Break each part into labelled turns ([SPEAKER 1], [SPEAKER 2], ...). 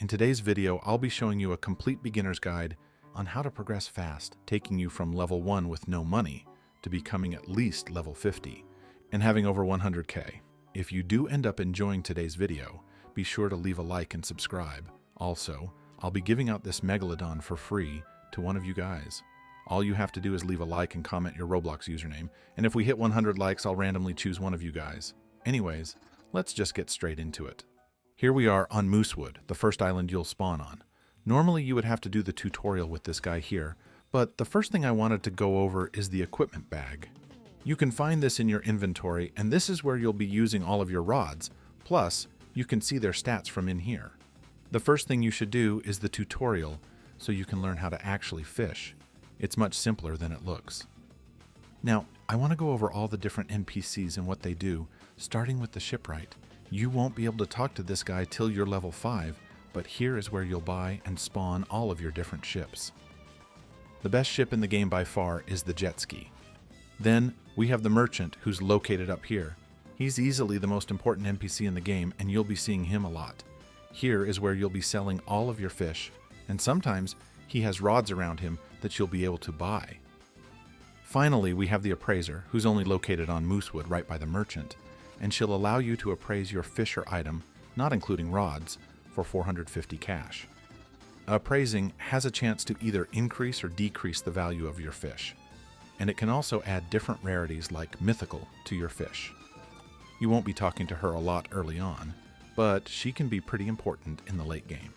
[SPEAKER 1] In today's video, I'll be showing you a complete beginner's guide on how to progress fast, taking you from level 1 with no money to becoming at least level 50 and having over 100k. If you do end up enjoying today's video, be sure to leave a like and subscribe. Also, I'll be giving out this Megalodon for free to one of you guys. All you have to do is leave a like and comment your Roblox username, and if we hit 100 likes, I'll randomly choose one of you guys. Anyways, let's just get straight into it. Here we are on Moosewood, the first island you'll spawn on. Normally you would have to do the tutorial with this guy here, but the first thing I wanted to go over is the equipment bag. You can find this in your inventory, and this is where you'll be using all of your rods, plus you can see their stats from in here. The first thing you should do is the tutorial, so you can learn how to actually fish. It's much simpler than it looks. Now, I want to go over all the different NPCs and what they do, starting with the shipwright. You won't be able to talk to this guy till you're level 5, but here is where you'll buy and spawn all of your different ships. The best ship in the game by far is the jet ski. Then we have the merchant, who's located up here. He's easily the most important NPC in the game, and you'll be seeing him a lot. Here is where you'll be selling all of your fish, and sometimes he has rods around him that you'll be able to buy. Finally, we have the appraiser, who's only located on Moosewood right by the merchant, and she'll allow you to appraise your fish or item, not including rods, for 450 cash. Appraising has a chance to either increase or decrease the value of your fish, and it can also add different rarities like mythical to your fish. You won't be talking to her a lot early on, but she can be pretty important in the late game.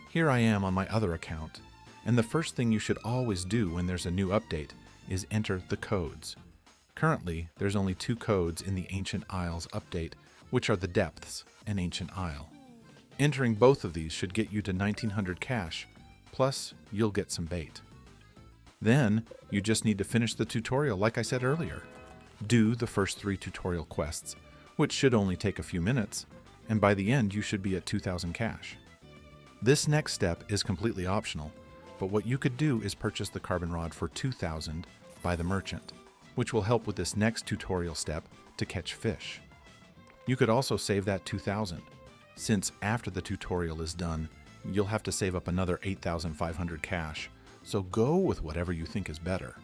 [SPEAKER 1] Here I am on my other account, and the first thing you should always do when there's a new update is enter the codes. Currently, there's only 2 codes in the Ancient Isles update, which are the Depths and Ancient Isle. Entering both of these should get you to 1900 cash, plus you'll get some bait. Then, you just need to finish the tutorial like I said earlier. Do the first 3 tutorial quests, which should only take a few minutes, and by the end you should be at 2000 cash. This next step is completely optional, but what you could do is purchase the carbon rod for 2000 by the merchant, which will help with this next tutorial step to catch fish. You could also save that 2000, since after the tutorial is done, you'll have to save up another 8500 cash, so go with whatever you think is better.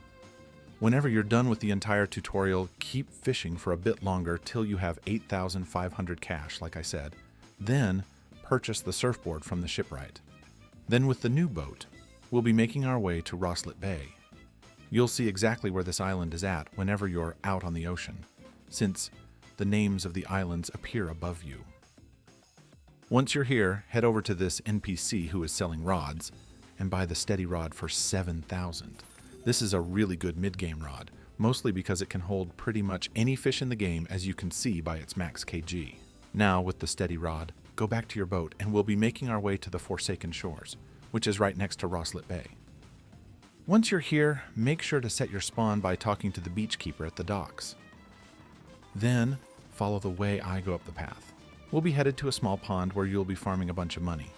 [SPEAKER 1] Whenever you're done with the entire tutorial, keep fishing for a bit longer till you have 8500 cash, like I said. Then, purchase the surfboard from the shipwright. Then with the new boat, we'll be making our way to Rosslet Bay. You'll see exactly where this island is at whenever you're out on the ocean, since the names of the islands appear above you. Once you're here, head over to this NPC who is selling rods, and buy the steady rod for 7000. This is a really good mid-game rod, mostly because it can hold pretty much any fish in the game, as you can see by its max kg. Now, with the steady rod, go back to your boat and we'll be making our way to the Forsaken Shores, which is right next to Rosslet Bay. Once you're here, make sure to set your spawn by talking to the beachkeeper at the docks. Then, follow the way I go up the path. We'll be headed to a small pond where you'll be farming a bunch of money.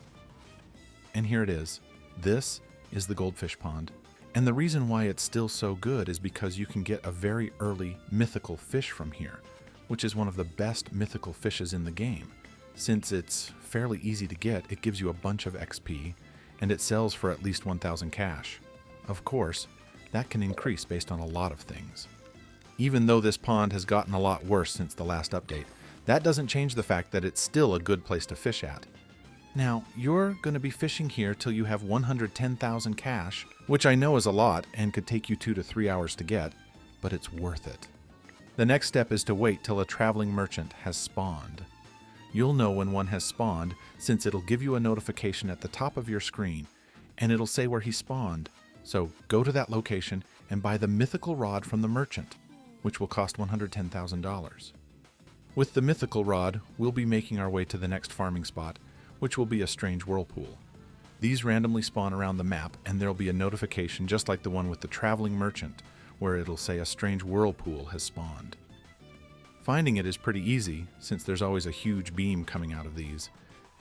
[SPEAKER 1] And here it is. This is the goldfish pond. And the reason why it's still so good is because you can get a very early mythical fish from here, which is one of the best mythical fishes in the game. Since it's fairly easy to get, it gives you a bunch of XP, and it sells for at least 1000 cash. Of course, that can increase based on a lot of things. Even though this pond has gotten a lot worse since the last update, that doesn't change the fact that it's still a good place to fish at. Now, you're going to be fishing here till you have 110,000 cash, which I know is a lot and could take you 2 to 3 hours to get, but it's worth it. The next step is to wait till a traveling merchant has spawned. You'll know when one has spawned, since it'll give you a notification at the top of your screen, and it'll say where he spawned. So go to that location and buy the mythical rod from the merchant, which will cost $110,000. With the mythical rod, we'll be making our way to the next farming spot, which will be a strange whirlpool. These randomly spawn around the map, and there'll be a notification just like the one with the traveling merchant, where it'll say a strange whirlpool has spawned. Finding it is pretty easy, since there's always a huge beam coming out of these,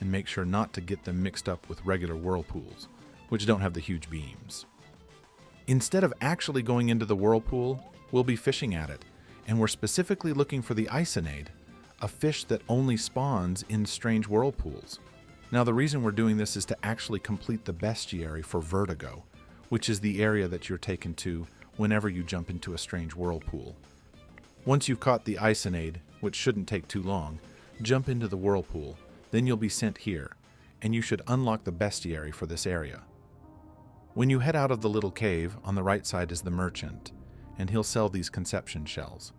[SPEAKER 1] and make sure not to get them mixed up with regular whirlpools, which don't have the huge beams. Instead of actually going into the whirlpool, we'll be fishing at it, and we're specifically looking for the Isonade, a fish that only spawns in strange whirlpools. Now, the reason we're doing this is to actually complete the bestiary for Vertigo, which is the area that you're taken to whenever you jump into a strange whirlpool. Once you've caught the Isonade, which shouldn't take too long, jump into the whirlpool, then you'll be sent here, and you should unlock the bestiary for this area. When you head out of the little cave, on the right side is the merchant, and he'll sell these conception shells.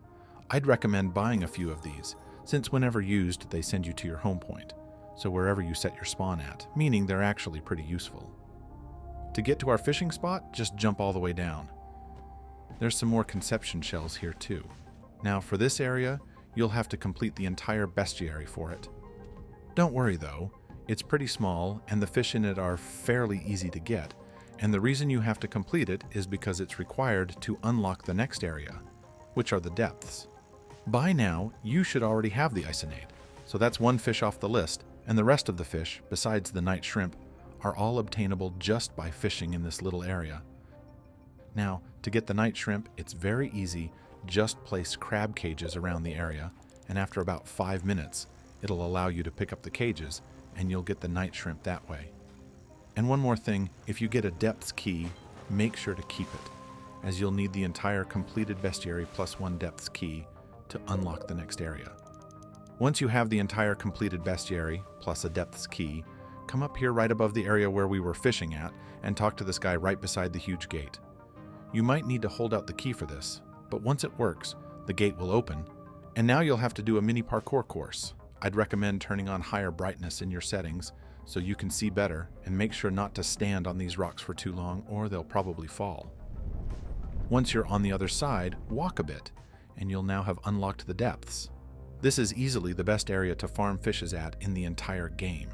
[SPEAKER 1] I'd recommend buying a few of these, since whenever used, they send you to your home point, so wherever you set your spawn at, meaning they're actually pretty useful. To get to our fishing spot, just jump all the way down. There's some more conception shells here too. Now for this area, you'll have to complete the entire bestiary for it. Don't worry though, it's pretty small and the fish in it are fairly easy to get, and the reason you have to complete it is because it's required to unlock the next area, which are the depths. By now, you should already have the Isonade, so that's one fish off the list, and the rest of the fish, besides the night shrimp, are all obtainable just by fishing in this little area. Now, to get the night shrimp, it's very easy. Just place crab cages around the area, and after about 5 minutes, it'll allow you to pick up the cages, and you'll get the night shrimp that way. And one more thing, if you get a depths key, make sure to keep it, as you'll need the entire completed bestiary plus 1 depths key to unlock the next area. Once you have the entire completed bestiary plus a depths key, come up here right above the area where we were fishing at and talk to this guy right beside the huge gate. You might need to hold out the key for this, but once it works, the gate will open, and now you'll have to do a mini parkour course. I'd recommend turning on higher brightness in your settings so you can see better, and make sure not to stand on these rocks for too long or they'll probably fall. Once you're on the other side, walk a bit, and you'll now have unlocked the depths. This is easily the best area to farm fishes at in the entire game.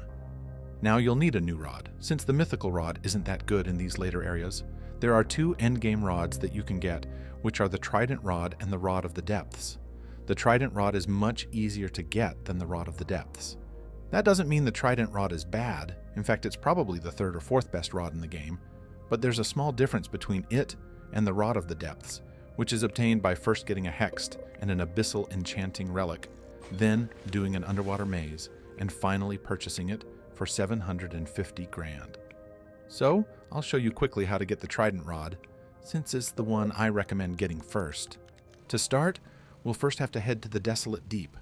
[SPEAKER 1] Now you'll need a new rod, since the mythical rod isn't that good in these later areas. There are 2 endgame rods that you can get, which are the Trident Rod and the Rod of the Depths. The Trident Rod is much easier to get than the Rod of the Depths. That doesn't mean the Trident Rod is bad. In fact, it's probably the 3rd or 4th best rod in the game, but there's a small difference between it and the Rod of the Depths, which is obtained by first getting a hexed and an abyssal enchanting relic, then doing an underwater maze, and finally purchasing it for 750 grand. So, I'll show you quickly how to get the Trident Rod, since it's the one I recommend getting first. To start, we'll first have to head to the Desolate Deep.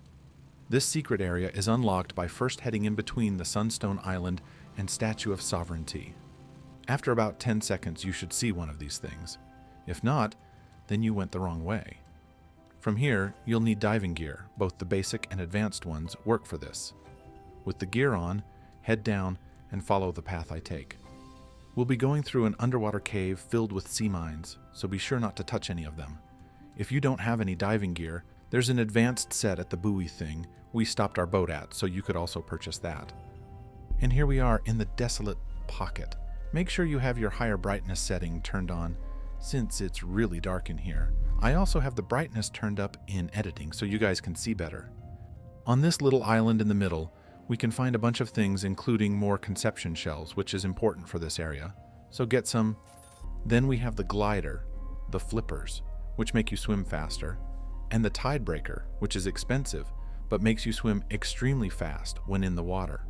[SPEAKER 1] This secret area is unlocked by first heading in between the Sunstone Island and Statue of Sovereignty. After about 10 seconds, you should see one of these things. If not, then you went the wrong way. From here, you'll need diving gear. Both the basic and advanced ones work for this. With the gear on, head down and follow the path I take. We'll be going through an underwater cave filled with sea mines, so be sure not to touch any of them. If you don't have any diving gear, there's an advanced set at the buoy thing we stopped our boat at, so you could also purchase that. And here we are in the Desolate Pocket. Make sure you have your higher brightness setting turned on, since it's really dark in here. I also have the brightness turned up in editing so you guys can see better. On this little island in the middle, we can find a bunch of things, including more conception shells, which is important for this area, so get some. Then we have the glider, the flippers, which make you swim faster, and the tide breaker, which is expensive, but makes you swim extremely fast when in the water.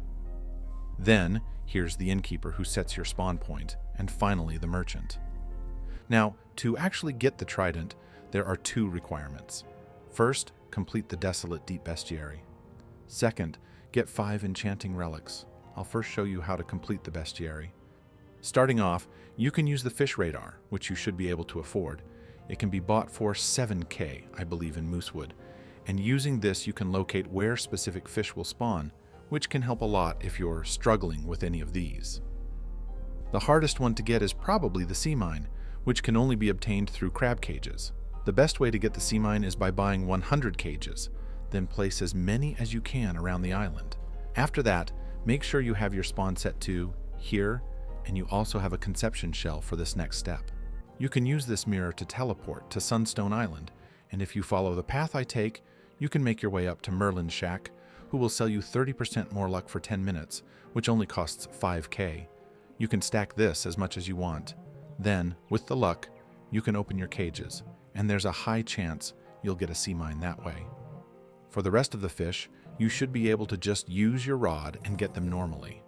[SPEAKER 1] Then, here's the innkeeper who sets your spawn point, and finally the merchant. Now, to actually get the trident, there are 2 requirements. First, complete the Desolate Deep Bestiary. Second, get 5 enchanting relics. I'll first show you how to complete the bestiary. Starting off, you can use the fish radar, which you should be able to afford. It can be bought for 7k, I believe, in Moosewood, and using this you can locate where specific fish will spawn, which can help a lot if you're struggling with any of these. The hardest one to get is probably the sea mine, which can only be obtained through crab cages. The best way to get the sea mine is by buying 100 cages, then place as many as you can around the island. After that, make sure you have your spawn set to here, and you also have a conception shell for this next step. You can use this mirror to teleport to Sunstone Island, and if you follow the path I take, you can make your way up to Merlin's shack, who will sell you 30% more luck for 10 minutes, which only costs 5k. You can stack this as much as you want. Then, with the luck, you can open your cages, and there's a high chance you'll get a sea mine that way. For the rest of the fish, you should be able to just use your rod and get them normally.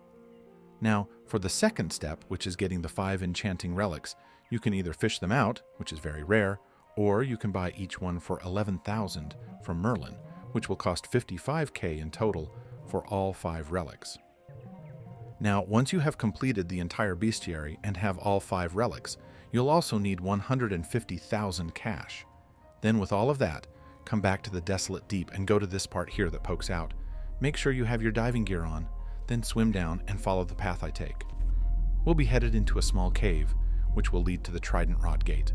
[SPEAKER 1] Now, for the second step, which is getting the 5 enchanting relics, you can either fish them out, which is very rare, or you can buy each one for 11,000 from Merlin, which will cost 55k in total for all 5 relics. Now, once you have completed the entire bestiary and have all 5 relics, you'll also need 150,000 cash. Then with all of that, come back to the Desolate Deep and go to this part here that pokes out. Make sure you have your diving gear on, then swim down and follow the path I take. We'll be headed into a small cave, which will lead to the Trident Rod Gate.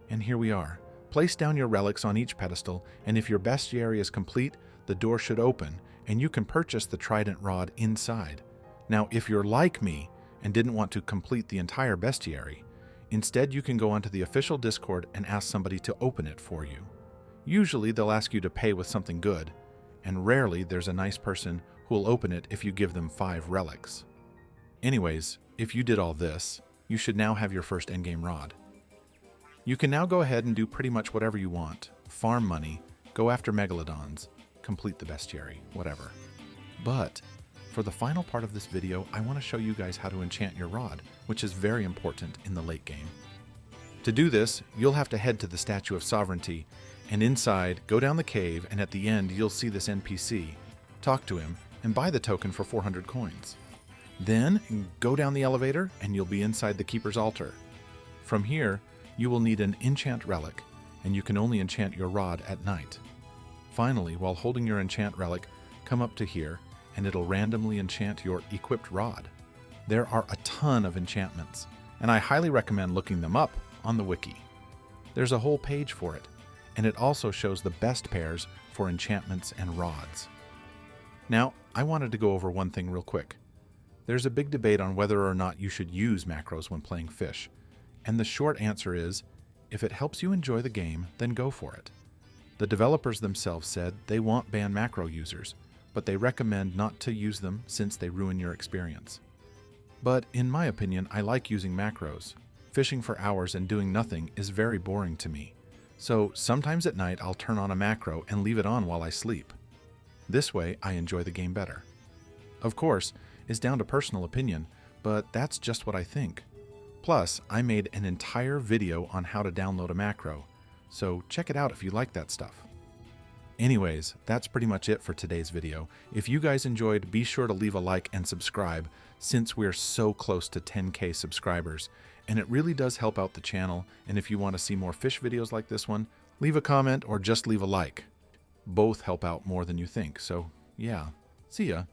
[SPEAKER 1] And here we are. Place down your relics on each pedestal, and if your bestiary is complete, the door should open, and you can purchase the Trident Rod inside. Now, if you're like me and didn't want to complete the entire bestiary, instead you can go onto the official Discord and ask somebody to open it for you. Usually they'll ask you to pay with something good, and rarely there's a nice person who will open it if you give them 5 relics. Anyways, if you did all this, you should now have your first endgame rod. You can now go ahead and do pretty much whatever you want. Farm money, go after megalodons, complete the bestiary, whatever. But for the final part of this video, I want to show you guys how to enchant your rod, which is very important in the late game. To do this, you'll have to head to the Statue of Sovereignty, and inside, go down the cave, and at the end, you'll see this NPC. Talk to him, and buy the token for 400 coins. Then, go down the elevator, and you'll be inside the Keeper's Altar. From here, you will need an enchant relic, and you can only enchant your rod at night. Finally, while holding your enchant relic, come up to here, and it'll randomly enchant your equipped rod. There are a ton of enchantments, and I highly recommend looking them up on the wiki. There's a whole page for it, and it also shows the best pairs for enchantments and rods. Now, I wanted to go over one thing real quick. There's a big debate on whether or not you should use macros when playing Fish, and the short answer is, if it helps you enjoy the game, then go for it. The developers themselves said they won't ban macro users, but they recommend not to use them since they ruin your experience. But in my opinion, I like using macros. Fishing for hours and doing nothing is very boring to me. So sometimes at night I'll turn on a macro and leave it on while I sleep. This way I enjoy the game better. Of course, it's down to personal opinion, but that's just what I think. Plus, I made an entire video on how to download a macro, so check it out if you like that stuff. Anyways, that's pretty much it for today's video. If you guys enjoyed, be sure to leave a like and subscribe since we're so close to 10k subscribers, and it really does help out the channel, and if you want to see more fish videos like this one, leave a comment or just leave a like. Both help out more than you think, so yeah, see ya.